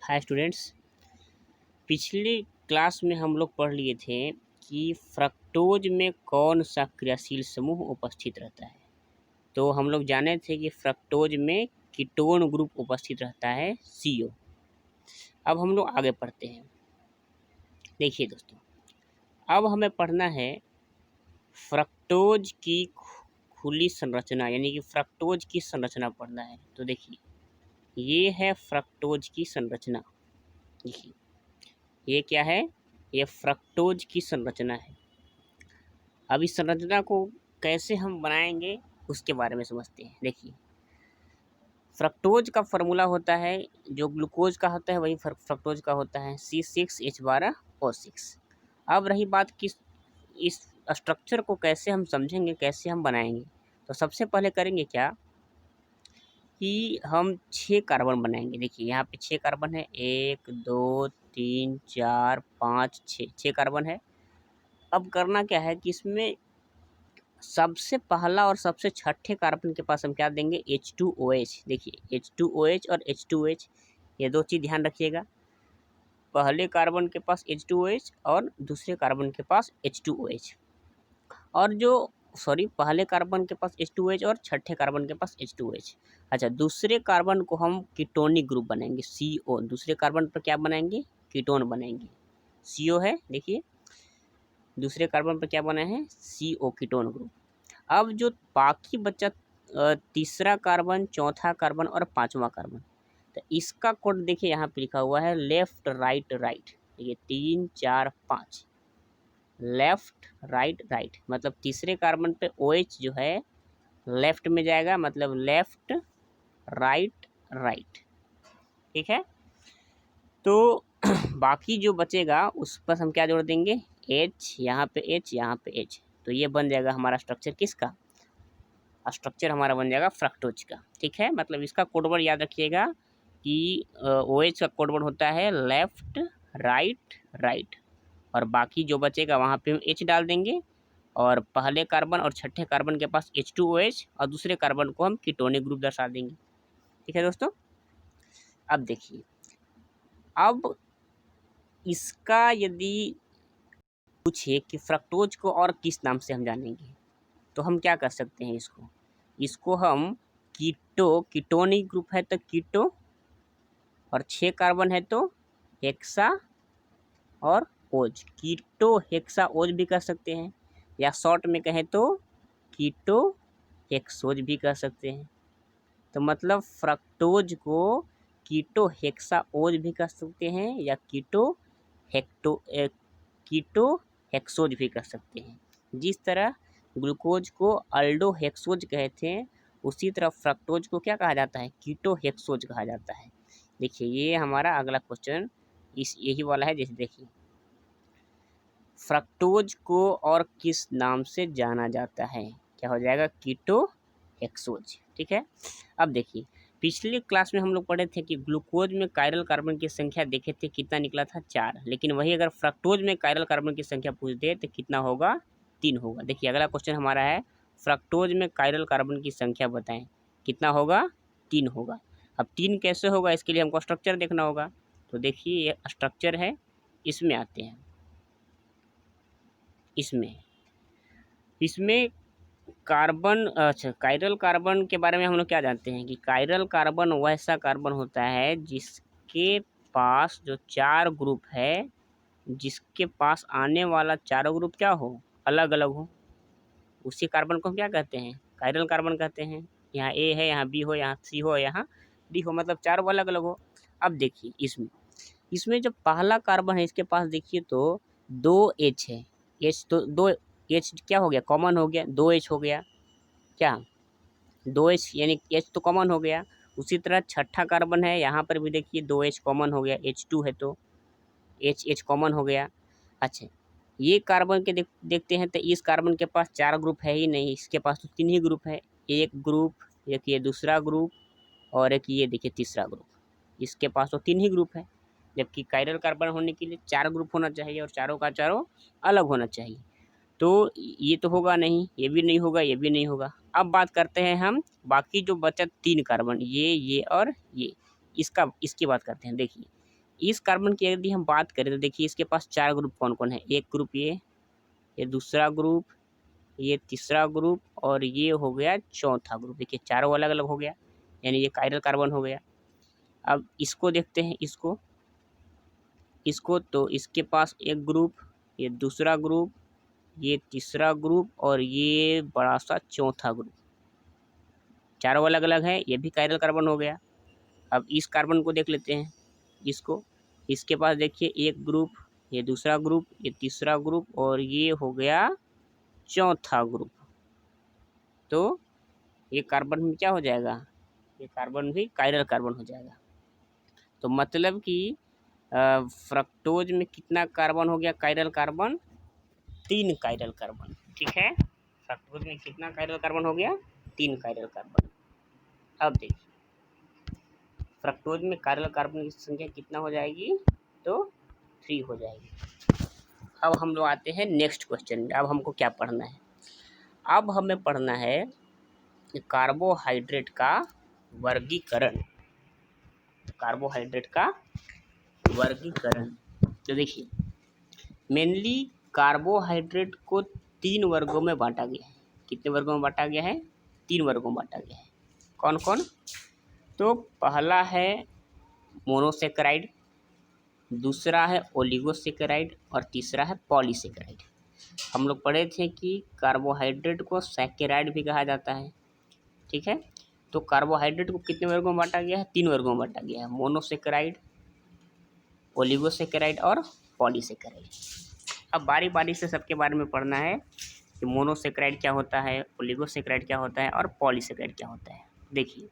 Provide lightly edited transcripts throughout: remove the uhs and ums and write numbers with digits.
Hi students, पिछले class में हम लोग पढ़ लिए थे कि फ्रक्टोज में कौन सा क्रियाशील समूह उपस्थित रहता है। तो हम लोग जाने थे कि फ्रक्टोज में कीटोन ग्रुप उपस्थित रहता है CO। अब हम लोग आगे पढ़ते हैं। देखिए दोस्तों, अब हमें पढ़ना है फ्रक्टोज की खुली संरचना, यानी कि फ्रक्टोज की संरचना पढ़ना है। तो देखिए, ये है फ्रक्टोज की संरचना। देखिए, ये क्या है? ये फ्रक्टोज की संरचना है। अब इस संरचना को कैसे हम बनाएंगे उसके बारे में समझते हैं। देखिए, फ्रक्टोज का फॉर्मूला होता है, जो ग्लूकोज का होता है वही फ्रक्टोज का होता है, C6H12O6। अब रही बात कि इस स्ट्रक्चर को कैसे हम समझेंगे, कैसे हम बनाएंगे। तो सबसे पहले करेंगे क्या कि हम 6 कार्बन बनाएंगे। देखिए, यहाँ पे 6 कार्बन है, 1 2 3 4 5 6 कार्बन है। अब करना क्या है कि इसमें सबसे पहला और सबसे छठे कार्बन के पास हम क्या देंगे? H2OH। देखिए, H2OH और H2OH, ये दो चीज़ ध्यान रखिएगा। पहले कार्बन के पास H2OH और दूसरे कार्बन के पास H2OH, और पहले कार्बन के पास H2OH और छठे कार्बन के पास H2OH। अच्छा, दूसरे कार्बन को हम कीटोनिक ग्रुप बनाएंगे, CO। दूसरे कार्बन पर क्या बनाएंगे? कीटोन बनाएंगे। CO है, देखिए दूसरे कार्बन पर क्या बना है? CO, ketone group. अब जो बाकी बचा तीसरा कार्बन, चौथा कार्बन और पांचवा कार्बन, तो इसका कोड देखिए यहाँ पे लिखा हुआ है लेफ्ट राइट राइट। देखिए 3 4 5, लेफ्ट राइट राइट, मतलब तीसरे कार्बन पे OH जो है लेफ्ट में जाएगा, मतलब लेफ्ट राइट राइट। ठीक है, तो बाकी जो बचेगा उस पर हम क्या जोड़ देंगे? H, यहाँ पे H, यहाँ पे H। तो ये बन जाएगा हमारा स्ट्रक्चर। किसका स्ट्रक्चर? हमारा बन जाएगा फ्रक्टोज का। ठीक है, मतलब इसका कोडवर्ड याद रखिएगा कि OH का कोडवर्ड होता है लेफ्ट राइट राइट, और बाकी जो बचेगा वहाँ पे हम H डाल देंगे, और पहले कार्बन और छठे कार्बन के पास H2OH और दूसरे कार्बन को हम कीटोनिक ग्रुप दर्शा देंगे। ठीक है दोस्तों, अब देखिए, अब इसका यदि पूछे कि फ्रक्टोज को और किस नाम से हम जानेंगे, तो हम क्या कर सकते हैं? इसको हम कीटोनिक ग्रुप है तो कीटो, और 6 कार्बन है तो हेक्सा और ओज, कीटो हेक्सा ओज भी कर सकते हैं, या शॉर्ट में कहें तो कीटो हेक्सोज भी कर सकते हैं। तो मतलब फ्रक्टोज को कीटो हेक्सा ओज भी कर सकते हैं, या कीटो हेक्सोज भी कर सकते हैं। जिस तरह ग्लूकोज को अल्डो हेक्सोज कहते हैं, उसी तरह फ्रक्टोज को क्या कहा जाता है? कीटो हेक्सोज कहा जाता है। देखिए, ये हमारा अगला क्वेश्चन यही वाला है। जैसे देखिए, फ्रक्टोज को और किस नाम से जाना जाता है? क्या हो जाएगा? Keto hexose. ठीक है, अब देखिए, पिछले क्लास में हम लोग पढ़े थे कि ग्लूकोज में कायरल कार्बन की संख्या देखे थे, कितना निकला था? 4। लेकिन वही अगर फ्रक्टोज में कायरल कार्बन की संख्या पूछ दे तो कितना होगा? 3 होगा। देखिए, अगला क्वेश्चन हमारा है फ्रक्टोज में कायरल कार्बन की संख्या बताएं, कितना होगा? 3 होगा। अब 3 कैसे होगा, इसके लिए हमको स्ट्रक्चर देखना होगा। तो देखिए, ये स्ट्रक्चर है, इसमें आते हैं। इसमें कार्बन, अच्छा, कायरल कार्बन के बारे में हम लोग क्या जानते हैं कि कायरल कार्बन वैसा कार्बन होता है जिसके पास जो 4 ग्रुप है, जिसके पास आने वाला चारों ग्रुप क्या हो? अलग अलग हो, उसी कार्बन को हम क्या कहते हैं? कायरल कार्बन कहते हैं। यहाँ A है, यहाँ B हो, यहाँ C हो, यहाँ D हो, मतलब चारों अलग अलग हो। अब देखिए, इसमें जो पहला कार्बन है इसके पास देखिए तो 2 H है। H तो 2 H क्या हो गया? कॉमन हो गया, 2 H हो गया। क्या 2 H, यानी H तो कॉमन हो गया। उसी तरह छठा कार्बन है, यहाँ पर भी देखिए 2 H कॉमन हो गया, H2 है तो H कॉमन हो गया। अच्छा, ये कार्बन के देखते हैं तो इस कार्बन के पास 4 ग्रुप है ही नहीं, इसके पास तो 3 ही ग्रुप है। एक ग्रुप, एक ये दूसरा ग्रुप, और एक ये देखिए तीसरा ग्रुप। इसके पास तो 3 ही ग्रुप है, जबकि कायरल कार्बन होने के लिए 4 ग्रुप होना चाहिए, और चारों का चारों अलग होना चाहिए। तो ये तो होगा नहीं, ये भी नहीं होगा, ये भी नहीं होगा। अब बात करते हैं हम बाकी जो बचा 3 कार्बन, ये और ये, इसकी बात करते हैं। देखिए, इस कार्बन की यदि हम बात करें तो देखिए इसके पास 4 ग्रुप कौन कौन है। एक ग्रुप ये दूसरा ग्रुप, ये तीसरा ग्रुप और ये हो गया चौथा ग्रुप। देखिए चारों अलग अलग हो गया, यानी ये कायरल कार्बन हो गया। अब इसको देखते हैं, इसको तो इसके पास एक ग्रुप, ये दूसरा ग्रुप, ये तीसरा ग्रुप और ये बड़ा सा चौथा ग्रुप, चारों अलग अलग है, ये भी कायरल कार्बन हो गया। अब इस कार्बन को देख लेते हैं, इसके पास देखिए एक ग्रुप, ये दूसरा ग्रुप, ये तीसरा ग्रुप और ये हो गया चौथा ग्रुप। तो ये कार्बन में क्या हो जाएगा, ये कार्बन भी कायरल कार्बन हो जाएगा। तो मतलब कि फ्रक्टोज में कितना कार्बन हो गया कायरल कार्बन, 3 कायरल कार्बन। ठीक है, फ्रक्टोज में कितना कायरल कार्बन हो गया, 3 कायरल कार्बन। अब देखिए फ्रक्टोज में कायरल कार्बन की संख्या कितना हो जाएगी, तो 3 हो जाएगी। अब हम लोग आते हैं नेक्स्ट क्वेश्चन में। अब हमको क्या पढ़ना है, अब हमें पढ़ना है कार्बोहाइड्रेट का वर्गीकरण। कार्बोहाइड्रेट का वर्गीकरण, तो देखिए मेनली कार्बोहाइड्रेट को 3 वर्गों में बांटा गया है। कितने वर्गों में बांटा गया है, 3 वर्गों में बांटा गया है। कौन कौन, तो पहला है मोनोसेकेराइड, दूसरा है ओलिगोसेकेराइड और तीसरा है पॉलीसेकेराइड। हम लोग पढ़े थे कि कार्बोहाइड्रेट को सेकेराइड भी कहा जाता है। ठीक है, तो कार्बोहाइड्रेट को कितने वर्गों में बांटा गया है, 3 वर्गों में बांटा गया है, मोनोसेकेराइड, ओलिगोसेकेराइड और पॉलीसेकेराइड। अब बारी बारी से सबके बारे में पढ़ना है कि मोनोसेकेराइड क्या होता है, ओलिगोसेकेराइड क्या होता है और पॉलीसेकेराइड क्या होता है। देखिए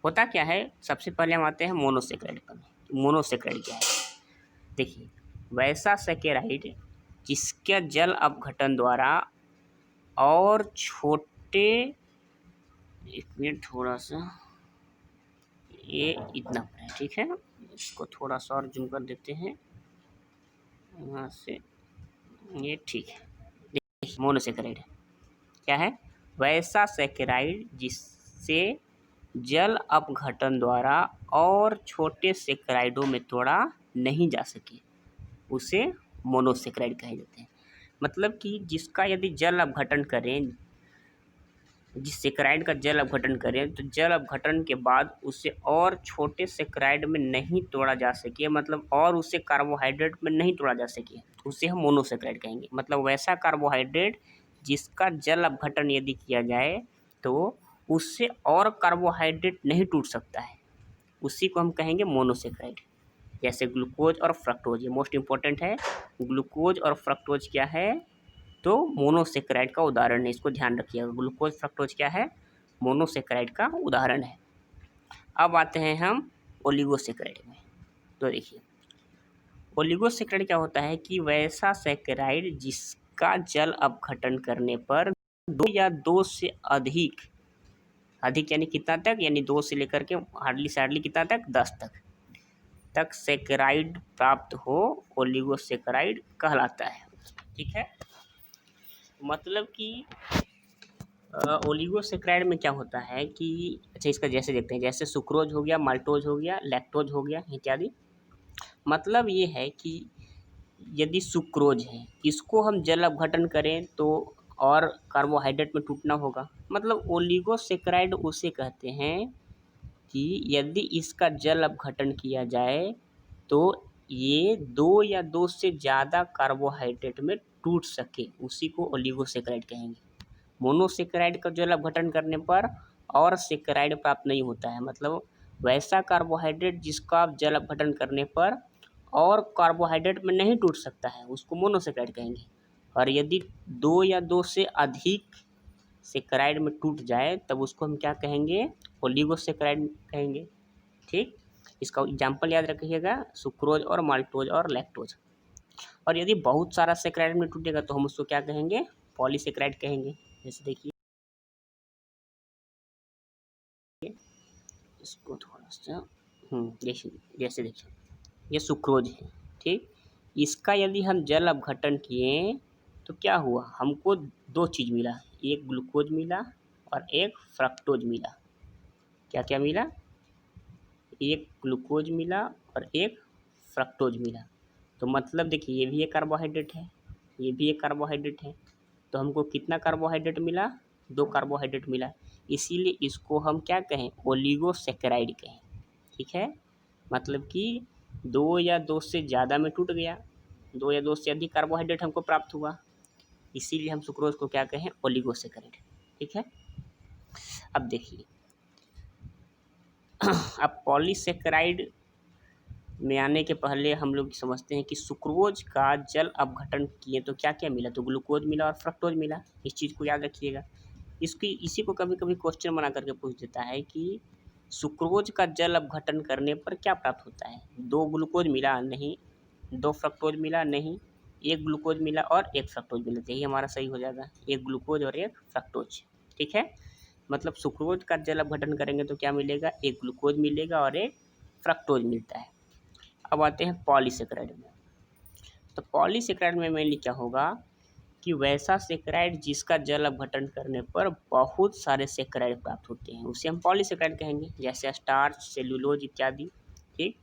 होता क्या है, सबसे पहले हम आते हैं मोनोसेकेराइड पर। मोनोसेकेराइड क्या है, देखिए वैसा सेकेराइड जिसके जल अपघटन द्वारा और छोटे, एक मिनट थोड़ा सा, ये इतना पर है, ठीक है, इसको थोड़ा सा और जूम कर देते हैं यहाँ से, ये ठीक है। देखिए मोनोसेकेराइड क्या है, वैसा सेकेराइड जिससे जल अपघटन द्वारा और छोटे सेकेराइडों में तोड़ा नहीं जा सके, उसे मोनोसेकेराइड कहे जाते हैं। मतलब कि जिसका यदि जल अपघटन करें, जिस सेकेराइड का जल अपघटन करें तो जल अपघटन के बाद उसे और छोटे सेकेराइड में नहीं तोड़ा जा सके, मतलब और उसे कार्बोहाइड्रेट में नहीं तोड़ा जा सके, उसे हम मोनोसेकेराइड कहेंगे। मतलब वैसा कार्बोहाइड्रेट जिसका जल अपघटन यदि किया जाए तो उससे और कार्बोहाइड्रेट नहीं टूट सकता है, उसी को हम कहेंगे मोनोसेकेराइड। जैसे ग्लूकोज और फ्रक्टोज, ये मोस्ट इम्पॉर्टेंट है। ग्लूकोज और फ्रक्टोज क्या है, तो मोनोसेकेराइड का उदाहरण है, इसको ध्यान रखिएगा। ग्लूकोज फ्रक्टोज क्या है, मोनोसेकेराइड का उदाहरण है। अब आते हैं हम ओलिगोसेकेराइड में। तो देखिए ओलिगोसेकेराइड क्या होता है कि वैसा सेकेराइड जिसका जल अपघटन करने पर 2 या 2 से अधिक, अधिक यानी कितना तक, यानी 2 से लेकर के हार्डली से हार्डली कितना तक, 10 तक सेकेराइड प्राप्त हो, ओलिगोसेकेराइड कहलाता है। ठीक है, मतलब कि ओलिगोसेकेराइड में क्या होता है कि, अच्छा इसका जैसे देखते हैं, जैसे सुक्रोज हो गया, माल्टोज हो गया, लैक्टोज हो गया इत्यादि। मतलब ये है कि यदि सुक्रोज है, इसको हम जल अपघटन करें तो और कार्बोहाइड्रेट में टूटना होगा। मतलब ओलिगोसेकेराइड उसे कहते हैं कि यदि इसका जल अपघटन किया जाए तो ये 2 या 2 से ज़्यादा कार्बोहाइड्रेट में टूट सके, उसी को ओलिगोसेकेराइड कहेंगे। मोनोसेकेराइड का जल अपघटन करने पर और सेकेराइड प्राप्त नहीं होता है। मतलब वैसा कार्बोहाइड्रेट जिसका आप जल अपघटन करने पर और कार्बोहाइड्रेट में नहीं टूट सकता है, उसको मोनोसेकेराइड कहेंगे। और यदि 2 या 2 से अधिक सेकेराइड में टूट जाए तब उसको हम क्या कहेंगे, ओलिगोसेकेराइड कहेंगे। ठीक, इसका एग्जाम्पल याद रखिएगा, सुक्रोज और माल्टोज और लैक्टोज। और यदि बहुत सारा सेकेराइड में टूटेगा तो हम उसको क्या कहेंगे, पॉलीसेकेराइड कहेंगे। जैसे देखिए इसको थोड़ा सा जैसे जैसे देखिए ये सुक्रोज है, ठीक, इसका यदि हम जल अपघटन किए तो क्या हुआ, हमको 2 चीज़ मिला, एक ग्लूकोज मिला और एक फ्रक्टोज मिला। क्या क्या मिला, एक ग्लूकोज मिला और एक फ्रक्टोज मिला। तो मतलब देखिए ये भी एक कार्बोहाइड्रेट है, ये भी एक कार्बोहाइड्रेट है, तो हमको कितना कार्बोहाइड्रेट मिला, 2 कार्बोहाइड्रेट मिला। इसीलिए इसको हम क्या कहें, ओलिगोसैकेराइड कहें। ठीक है, मतलब कि 2 या 2 से ज़्यादा में टूट गया, 2 या 2 से अधिक कार्बोहाइड्रेट हमको प्राप्त हुआ, इसीलिए हम सुक्रोज को क्या कहें, ओलिगोसैकेराइड। ठीक है, अब देखिए अब पॉलीसैकेराइड में आने के पहले हम लोग समझते हैं कि सुक्रोज का जल अपघटन किए तो क्या क्या मिला, तो ग्लूकोज मिला और फ्रक्टोज मिला। इस चीज़ को याद रखिएगा। इसी को कभी कभी क्वेश्चन बना करके पूछ देता है कि सुक्रोज का जल अपघटन करने पर क्या प्राप्त होता है। 2 ग्लूकोज मिला नहीं, 2 फ्रक्टोज मिला नहीं, 1 ग्लूकोज मिला और 1 फ्रक्टोज मिला, यही हमारा सही हो जाएगा, 1 ग्लूकोज और 1 फ्रक्टोज। ठीक है, मतलब सुक्रोज का जल अपघटन करेंगे तो क्या मिलेगा, 1 ग्लूकोज मिलेगा और 1 फ्रक्टोज मिलता है। अब आते हैं पॉलीसैकेराइड में। तो पॉलीसैकेराइड में मेनली क्या होगा कि वैसा सैकेराइड जिसका जल अपघटन करने पर बहुत सारे सैकेराइड प्राप्त होते हैं, उसे हम पॉलीसैकेराइड कहेंगे, जैसे स्टार्च, सेल्यूलोज इत्यादि। ठीक,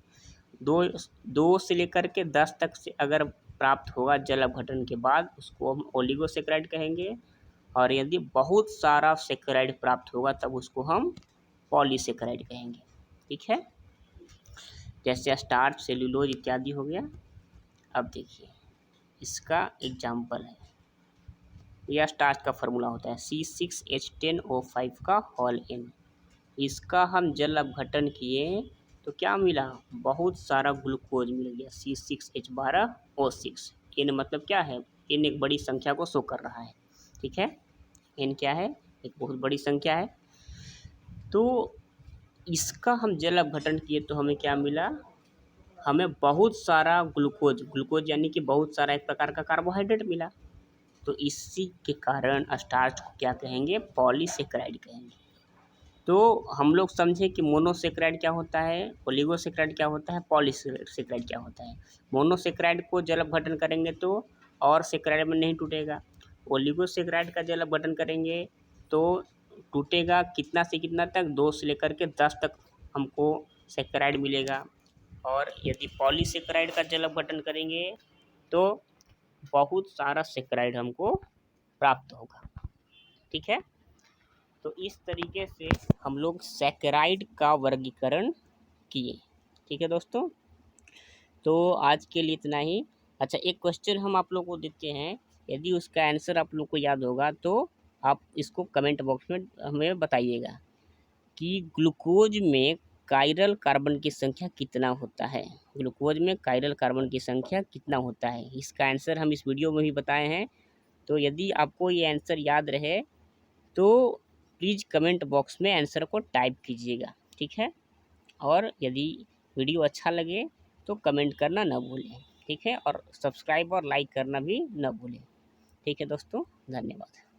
2 से लेकर के 10 तक से अगर प्राप्त होगा जल अपघटन के बाद, उसको हम ओलिगोसैकेराइड कहेंगे। और यदि बहुत सारा सैकेराइड प्राप्त होगा तब उसको हम पॉलीसैकेराइड कहेंगे। ठीक है, जैसे स्टार्च, सेल्यूलोज इत्यादि हो गया। अब देखिए इसका एग्जाम्पल है, यह स्टार्च का फार्मूला होता है C6H10O5 का होल N। इसका हम जल अपघटन किए तो क्या मिला, बहुत सारा ग्लूकोज मिल गया, C6H12O6। N मतलब क्या है, N एक बड़ी संख्या को शो कर रहा है। ठीक है, N क्या है, एक बहुत बड़ी संख्या है। तो इसका हम जल अपघटन किए तो हमें क्या मिला, हमें बहुत सारा ग्लूकोज यानी कि बहुत सारा एक प्रकार का कार्बोहाइड्रेट मिला। तो इसी के कारण स्टार्च को क्या कहेंगे, पॉलीसैकेराइड कहेंगे। तो हम लोग समझे कि मोनोसैकेराइड क्या होता है, ओलिगोसैकेराइड क्या होता है, पॉलीसैकेराइड क्या होता है। मोनोसैकेराइड को जल अपघटन करेंगे तो और सैकेराइड में नहीं टूटेगा। ओलिगोसैकेराइड का जल अपघटन करेंगे तो टूटेगा कितना से कितना तक, 2 से लेकर के 10 तक हमको सैकेराइड मिलेगा। और यदि पॉलीसैकेराइड का जल अपघटन करेंगे तो बहुत सारा सैकेराइड हमको प्राप्त होगा। ठीक है, तो इस तरीके से हम लोग सैकेराइड का वर्गीकरण किए। ठीक है दोस्तों, तो आज के लिए इतना ही। अच्छा, एक क्वेश्चन हम आप लोग को देते हैं, यदि उसका आंसर आप लोग को याद होगा तो आप इसको कमेंट बॉक्स में हमें बताइएगा कि ग्लूकोज में कायरल कार्बन की संख्या कितना होता है। ग्लूकोज में कायरल कार्बन की संख्या कितना होता है, इसका आंसर हम इस वीडियो में भी बताए हैं। तो यदि आपको ये आंसर याद रहे तो प्लीज़ कमेंट बॉक्स में आंसर को टाइप कीजिएगा। ठीक है, और यदि वीडियो अच्छा लगे तो कमेंट करना न भूलें। ठीक है, और सब्सक्राइब और लाइक करना भी न भूलें। ठीक है दोस्तों, धन्यवाद।